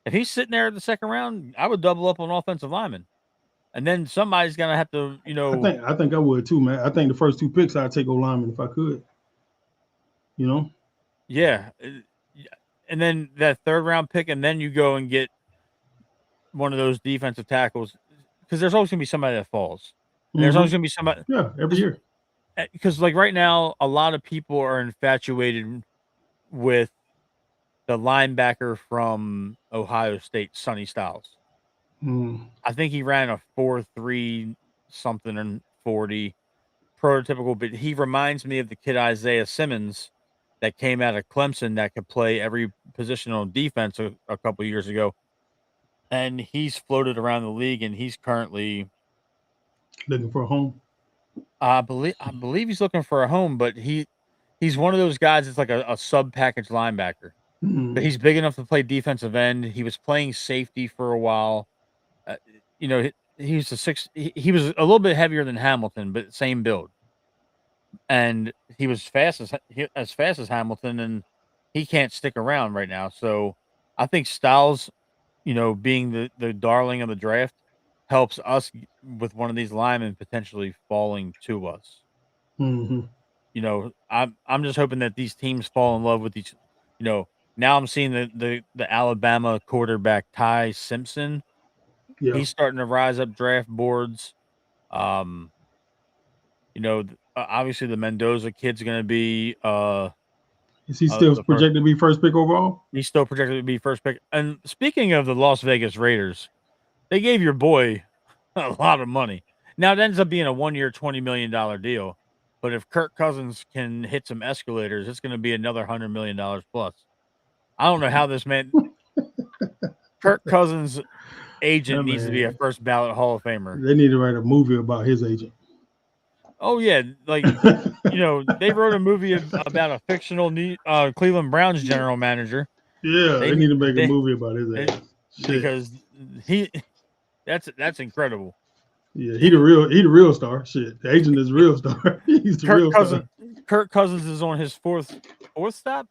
if he's sitting there in the second round, I would double up on offensive linemen. And then somebody's gonna have to, you know. I think I would too, man. I think the first 2 picks I'd take O-lineman if I could. You know? Yeah. And then that third round pick, and then you go and get one of those defensive tackles, because there's always gonna be somebody that falls. There's always gonna be somebody. Yeah, every year. Because like right now, a lot of people are infatuated with the linebacker from Ohio State, Sonny Styles. I think he ran a 4.3 something and 40, prototypical, but he reminds me of the kid Isaiah Simmons that came out of Clemson that could play every position on defense a couple years ago. And he's floated around the league, and he's currently looking for a home. I believe he's looking for a home, but he's one of those guys that's like a sub package linebacker. But he's big enough to play defensive end. He was playing safety for a while. You know, he was he was a little bit heavier than Hamilton, but same build. And he was fast as Hamilton, and he can't stick around right now. So I think Styles, you know, being the darling of the draft, helps us with one of these linemen potentially falling to us. You know, I'm just hoping that these teams fall in love with each. You know, now I'm seeing the Alabama quarterback Ty Simpson. Yeah. He's starting to rise up draft boards. You know, obviously the Mendoza kid's going to be Is he still the first. projected to be first pick overall? He's still projected to be first pick. And speaking of the Las Vegas Raiders, they gave your boy a lot of money. Now it ends up being a 1-year, $20 million deal. But if Kirk Cousins can hit some escalators, it's going to be another $100 million plus. I don't know how this man, Kirk Cousins' agent, needs to be a first ballot Hall of Famer. They need to write a movie about his agent. Oh yeah, like they wrote a movie about a fictional Cleveland Browns general manager. Yeah, they need to make a movie about his agent because that's incredible. Yeah, he the real star. Shit, the agent is the real star. He's the real star. Kirk Cousins is on his fourth stop.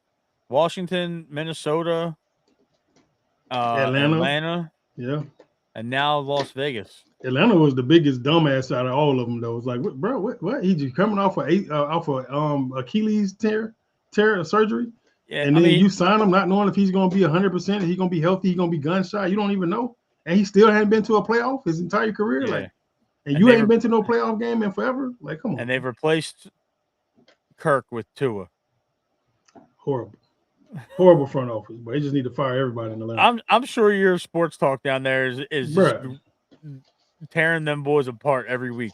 Washington, Minnesota, Atlanta. Yeah. And now Las Vegas. Atlanta was the biggest dumbass out of all of them, though. It's like, bro, what? He just coming off of Achilles tear surgery, yeah, and then you sign him not knowing if he's going to be 100%, he's going to be healthy, he's going to be gunshot. You don't even know, and he still hadn't been to a playoff his entire career. Yeah. Like, and you ain't been to no playoff game in forever. Like, come on. And they've replaced Kirk with Tua. Horrible front office, but they just need to fire everybody in Atlanta. I'm sure your sports talk down there is just tearing them boys apart every week.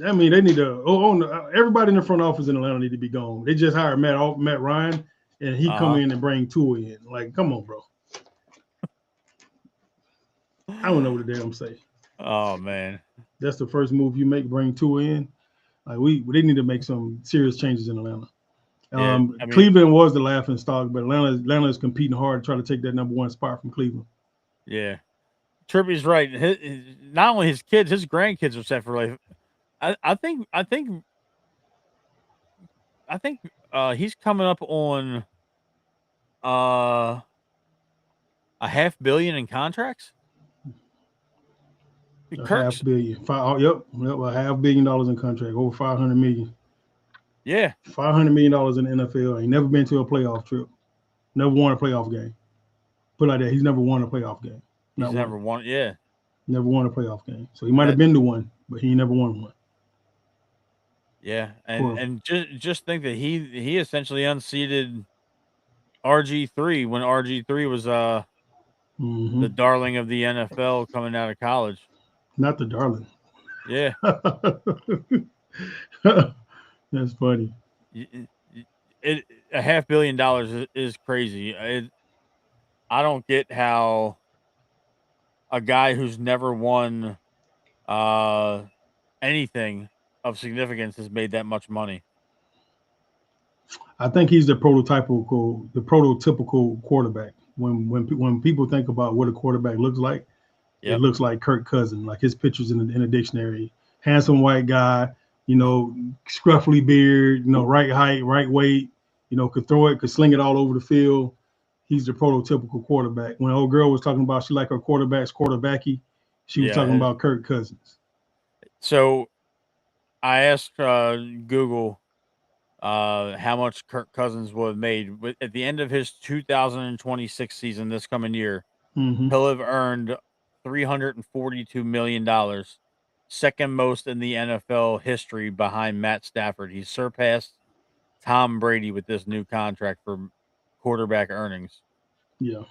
I mean, they need to. Everybody in the front office in Atlanta need to be gone. They just hired Matt Ryan, and he come in and bring Tua in. Like, come on, bro. I don't know what the damn say. Oh man, that's the first move you make. Bring Tua in. Like they need to make some serious changes in Atlanta. Cleveland was the laughing stock, but Atlanta is competing hard to try to take that number one spot from Cleveland. Yeah, Trippy's right. Not only his kids, his grandkids are set for life. I think he's coming up on $500 million in contracts. $500 million. Yep, $500 million in contract, over $500 million. Yeah, $500 million in the NFL. He never been to a playoff trip. Never won a playoff game. Put it like that. He's never won a playoff game. Never won. Yeah, never won a playoff game. So he might have been to one, but he never won one. Yeah, and just think that he essentially unseated RG3 when RG3 was the darling of the NFL coming out of college. Not the darling. Yeah. That's funny. $500 million is crazy. I don't get how a guy who's never won anything of significance has made that much money. I think he's the prototypical quarterback. When people think about what a quarterback looks like, it looks like Kirk Cousins, like his pictures in the dictionary. Handsome white guy, scruffy beard, right height, right weight, could throw it, could sling it all over the field. He's the prototypical quarterback. When old girl was talking about she liked her quarterbacky, she was talking about Kirk Cousins. So I asked Google how much Kirk Cousins would have made. At the end of his 2026 season this coming year, he'll have earned $342 million, second most in the NFL history behind Matt Stafford. He's surpassed Tom Brady with this new contract for quarterback earnings. Yeah.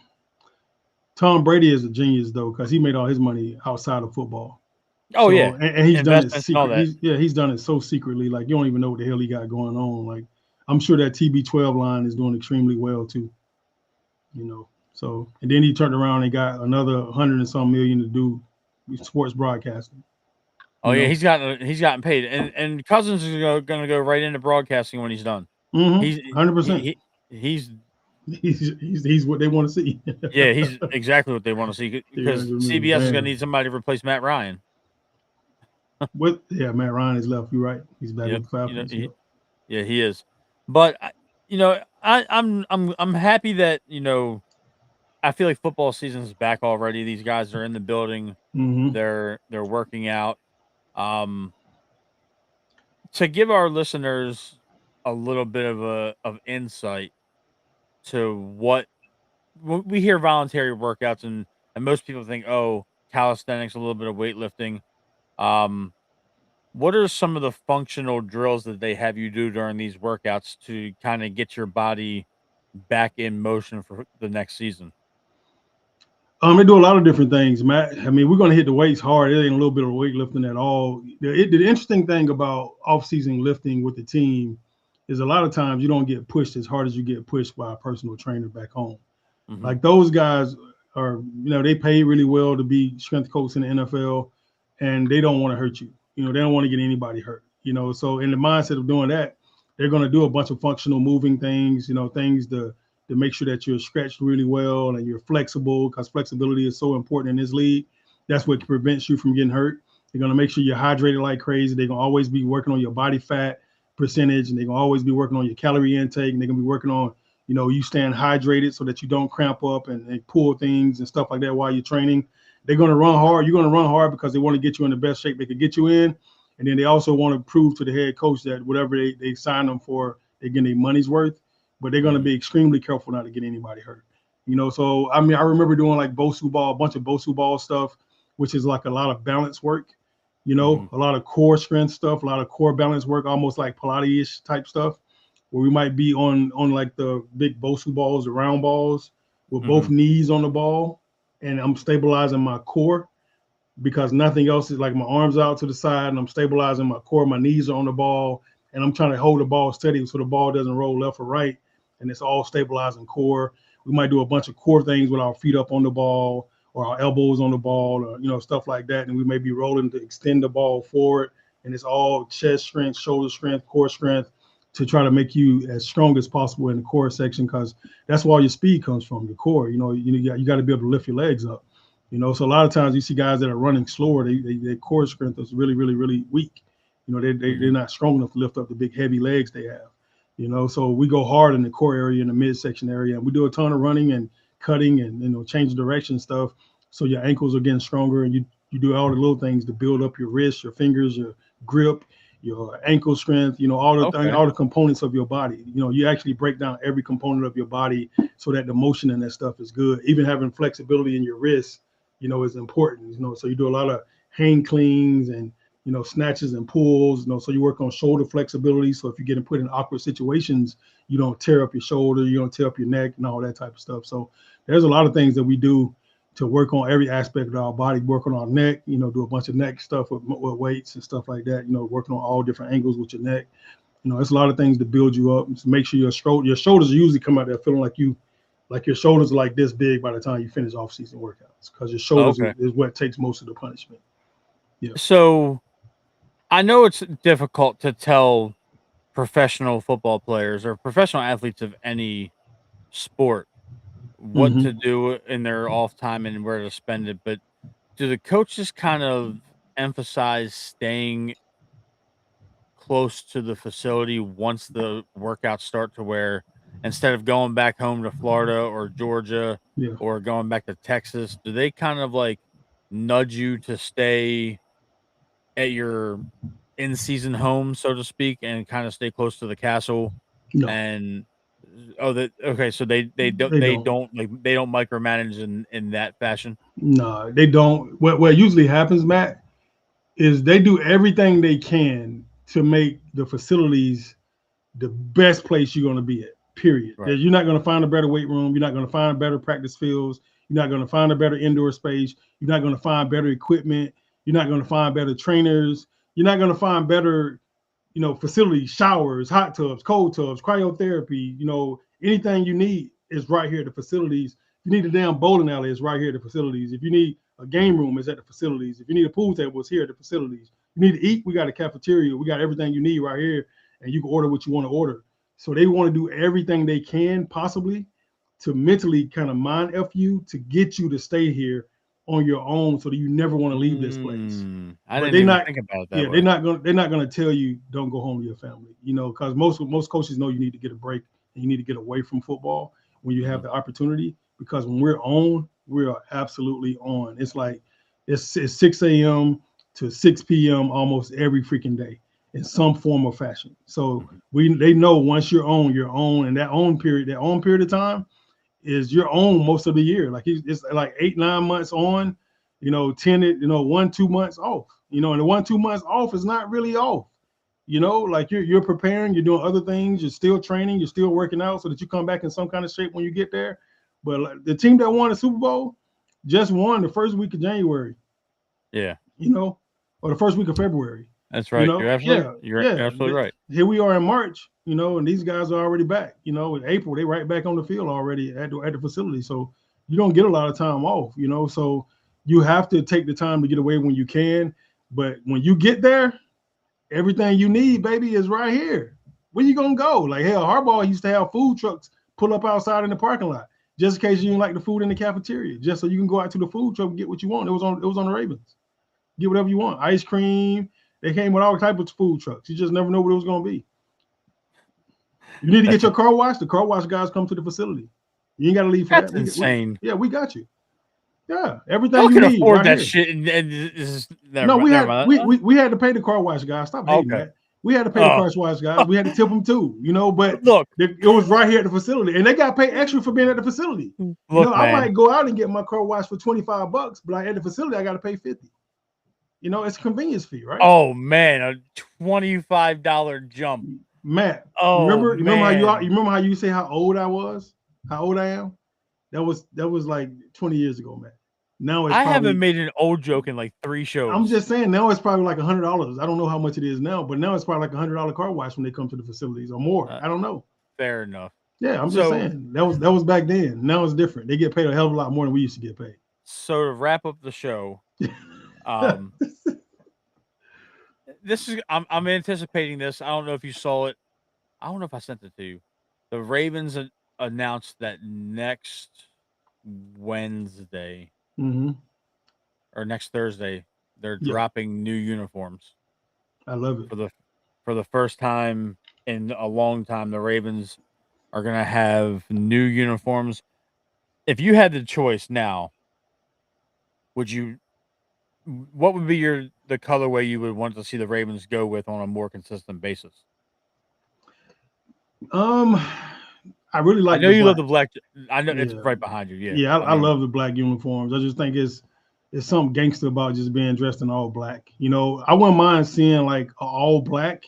Tom Brady is a genius, though, because he made all his money outside of football. Oh, yeah. And he's done it secretly. He's done it so secretly. Like, you don't even know what the hell he got going on. Like, I'm sure that TB12 line is doing extremely well, too. So, and then he turned around and got another 100 and some million to do sports broadcasting. Oh yeah, he's gotten paid, and Cousins is going to go right into broadcasting when he's done. He's 100%. He's what they want to see. Yeah, he's exactly what they want to see because CBS is going to need somebody to replace Matt Ryan. Matt Ryan is left. You're right. He's back with the Falcons. Yeah, he is. But I'm happy that I feel like football season is back already. These guys are in the building. They're working out. To give our listeners a little bit of insight to what we hear voluntary workouts and most people think, oh, calisthenics, a little bit of weightlifting. what are some of the functional drills that they have you do during these workouts to kind of get your body back in motion for the next season? They do a lot of different things, Matt. I mean, we're going to hit the weights hard. It ain't a little bit of weightlifting at all. The interesting thing about off-season lifting with the team is a lot of times you don't get pushed as hard as you get pushed by a personal trainer back home. Hmm. Like those guys are, they pay really well to be strength coaches in the NFL, and they don't want to hurt you. They don't want to get anybody hurt. So in the mindset of doing that, they're going to do a bunch of functional moving things. Things to make sure that you're stretched really well and you're flexible, because flexibility is so important in this league. That's what prevents you from getting hurt. They're going to make sure you're hydrated like crazy. They're going to always be working on your body fat percentage, and they're going to always be working on your calorie intake, and they're going to be working on you staying hydrated so that you don't cramp up and pull things and stuff like that while you're training. They're going to run hard. You're going to run hard because they want to get you in the best shape they can get you in. And then they also want to prove to the head coach that whatever they sign them for, they're getting their money's worth. But they're going to be extremely careful not to get anybody hurt. So, I mean, I remember doing like Bosu ball, a bunch of Bosu ball stuff, which is like a lot of balance work, a lot of core strength stuff, a lot of core balance work, almost like Pilates-ish type stuff, where we might be on like the big Bosu balls, the round balls, with both knees on the ball, and I'm stabilizing my core because nothing else is like my arms out to the side, and I'm stabilizing my core, my knees are on the ball, and I'm trying to hold the ball steady so the ball doesn't roll left or right, and it's all stabilizing core. We might do a bunch of core things with our feet up on the ball or our elbows on the ball, or stuff like that, and we may be rolling to extend the ball forward, and it's all chest strength, shoulder strength, core strength, to try to make you as strong as possible in the core section, because that's where all your speed comes from, your core. You got to be able to lift your legs up. So a lot of times you see guys that are running slower, their core strength is really, really, really weak. They're not strong enough to lift up the big heavy legs they have. So we go hard in the core area, in the midsection area, and we do a ton of running and cutting and change direction stuff. So your ankles are getting stronger, and you do all the little things to build up your wrists, your fingers, your grip, your ankle strength, all the components of your body. You actually break down every component of your body so that the motion in that stuff is good. Even having flexibility in your wrists, is important. So you do a lot of hang cleans and snatches and pulls. So you work on shoulder flexibility. So if you're getting put in awkward situations, you don't tear up your shoulder, you don't tear up your neck, and all that type of stuff. So there's a lot of things that we do to work on every aspect of our body, work on our neck, do a bunch of neck stuff with weights and stuff like that, working on all different angles with your neck. It's a lot of things to build you up. To make sure your shoulders usually come out there feeling like your shoulders are like this big by the time you finish off-season workouts, because your shoulders is what takes most of the punishment. Yeah. So I know it's difficult to tell professional football players or professional athletes of any sport what to do in their off time and where to spend it, but do the coaches kind of emphasize staying close to the facility once the workouts start, to where instead of going back home to Florida or Georgia Yeah. or going back to Texas, do they kind of like nudge you to stay at your in-season home, so to speak, and kind of stay close to the castle? No. And okay, so they don't micromanage in that fashion. No, they don't. What usually happens, Matt, is they do everything they can to make the facilities the best place you're going to be at, period. Right. You're not going to find a better weight room. You're not going to find better practice fields. You're not going to find a better indoor space. You're not going to find better equipment. You're not going to find better trainers. You're not going to find better, facilities, showers, hot tubs, cold tubs, cryotherapy, anything you need is right here at the facilities. If you need a damn bowling alley, it's right here at the facilities. If you need a game room, it's at the facilities. If you need a pool table, it's here at the facilities. You need to eat, we got a cafeteria. We got everything you need right here, and you can order what you want to order. So they want to do everything they can possibly to mentally kind of mind F you to get you to stay here on your own, so that you never want to leave this place. I didn't even think about that. Yeah, they're not gonna tell you don't go home to your family, because most coaches know you need to get a break and you need to get away from football when you have the opportunity. Because when we're on, we are absolutely on. It's like it's 6 a.m. to 6 p.m. almost every freaking day in some form or fashion. So they know once you're on, and that on period of time is your own most of the year. Like it's like 8-9 months on, 10, 1-2 months off. You know, and the 1-2 months off is not really off. You know, like you're preparing, you're doing other things, you're still training, you're still working out so that you come back in some kind of shape when you get there. But like, the team that won the Super Bowl just won the first week of January. Yeah. You know, or the first week of February. That's right. You know, You're absolutely right. Here we are in March, you know, and these guys are already back. You know, in April, they right back on the field already at the facility. So you don't get a lot of time off, you know. So you have to take the time to get away when you can. But when you get there, everything you need, baby, is right here. Where you gonna go? Like hell, Harbaugh used to have food trucks pull up outside in the parking lot, just in case you didn't like the food in the cafeteria, just so you can go out to the food truck and get what you want. It was on the Ravens. Get whatever you want. Ice cream. They came with all types of food trucks. You just never know what it was gonna be. You need to get your car washed. The car wash guys come to the facility. You ain't got to leave for That's that. insane. We got you. Yeah, everything you you can need. afford right that here. shit. And No, we had to pay the car wash guys. Stop hating that. We had to pay the car wash guys. We had to tip them too, you know. But look, it was right here at the facility, and they got paid extra for being at the facility. Look, you know, man. I might go out and get my car washed for $25, but at the facility I got to pay $50. You know, it's a convenience fee, right? Oh man, a $25 jump. Matt, oh, remember how you say how old I was? How old I am? That was like 20 years ago, Matt. Now it's haven't made an old joke in like 3 shows. I'm just saying now it's probably like $100. I don't know how much it is now, but now it's probably like $100 car wash when they come to the facilities or more. I don't know. Fair enough. Yeah, I'm just saying that was back then. Now it's different. They get paid a hell of a lot more than we used to get paid. So to wrap up the show, this is I'm anticipating this. I don't know if you saw it. I don't know if I sent it to you. The Ravens announced that next Wednesday or next Thursday they're dropping new uniforms. I love it. For the first time in a long time, the Ravens are gonna have new uniforms. If you had the choice now, what would be the colorway you would want to see the Ravens go with on a more consistent basis? I really like. I know you love the black. I know it's right behind you. Yeah, yeah. I love the black uniforms. I just think it's something gangster about just being dressed in all black. You know, I wouldn't mind seeing like all black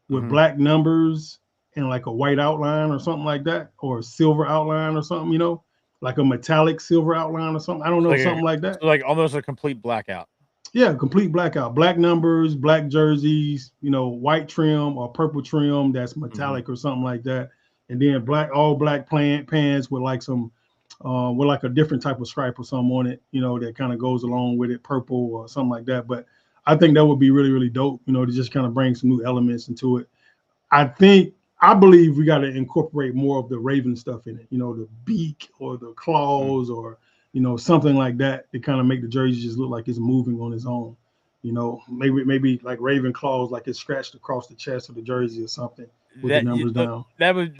with black numbers and like a white outline or something like that, or a silver outline or something. You know, like a metallic silver outline or something. I don't know, like something like that. Like almost a complete blackout. Yeah, complete blackout. Black numbers, black jerseys. You know, white trim or purple trim that's metallic or something like that. And then all black pants with like some, with like a different type of stripe or something on it, you know, that kind of goes along with it, purple or something like that. But I think that would be really, really dope, you know, to just kind of bring some new elements into it. I believe we got to incorporate more of the Raven stuff in it, you know, the beak or the claws or, you know, something like that to kind of make the jersey just look like it's moving on its own. You know, maybe like Raven claws, like it's scratched across the chest of the jersey or something. With the numbers down. That would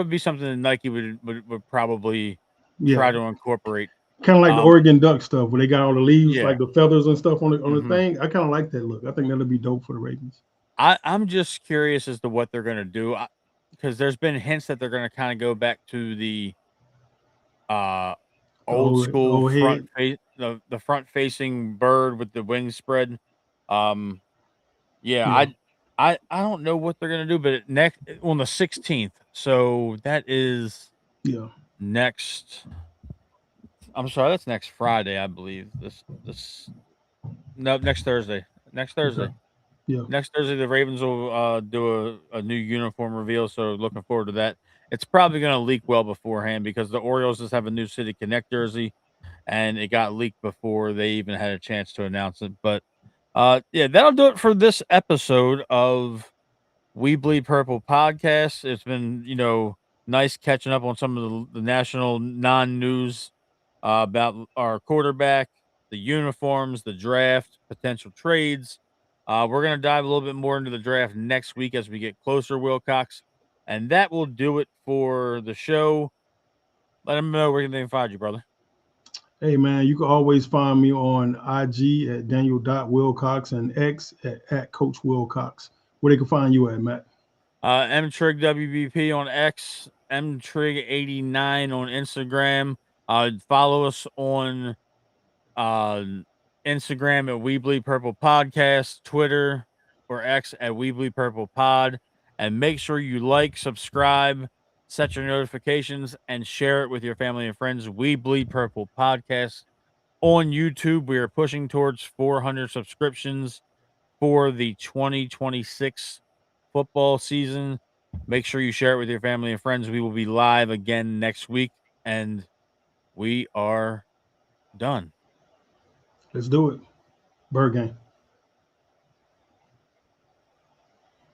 be something that Nike would probably try to incorporate. Kind of like the Oregon Duck stuff where they got all the leaves, like the feathers and stuff on the thing. I kind of like that look. I think that'll be dope for the Ravens. I'm just curious as to what they're going to do because there's been hints that they're going to kind of go back to the old school the front facing bird with the wings spread. I don't know what they're gonna do, but next on the 16th. So that is next. I'm sorry, that's next Friday, I believe. Next Thursday. Next Thursday. Okay. Yeah. Next Thursday, the Ravens will do a new uniform reveal. So looking forward to that. It's probably gonna leak well beforehand because the Orioles just have a new City Connect jersey, and it got leaked before they even had a chance to announce it. But that'll do it for this episode of We Bleed Purple podcast. It's been, nice catching up on some of the national non-news about our quarterback, the uniforms, the draft, potential trades. We're going to dive a little bit more into the draft next week as we get closer, Wilcox. And that will do it for the show. Let them know where they can find you, brother. Hey, man, you can always find me on IG at Daniel.Wilcox and X at Coach Wilcox. Where they can find you at, Matt? MTrig WBP on X, MTrig89 on Instagram. Follow us on Instagram at We Bleed Purple Podcast, Twitter or X at We Bleed Purple Pod. And make sure you like, subscribe, set your notifications, and share it with your family and friends. We Bleed Purple Podcast on YouTube. We are pushing towards 400 subscriptions for the 2026 football season. Make sure you share it with your family and friends. We will be live again next week, and we are done. Let's do it. Bird game.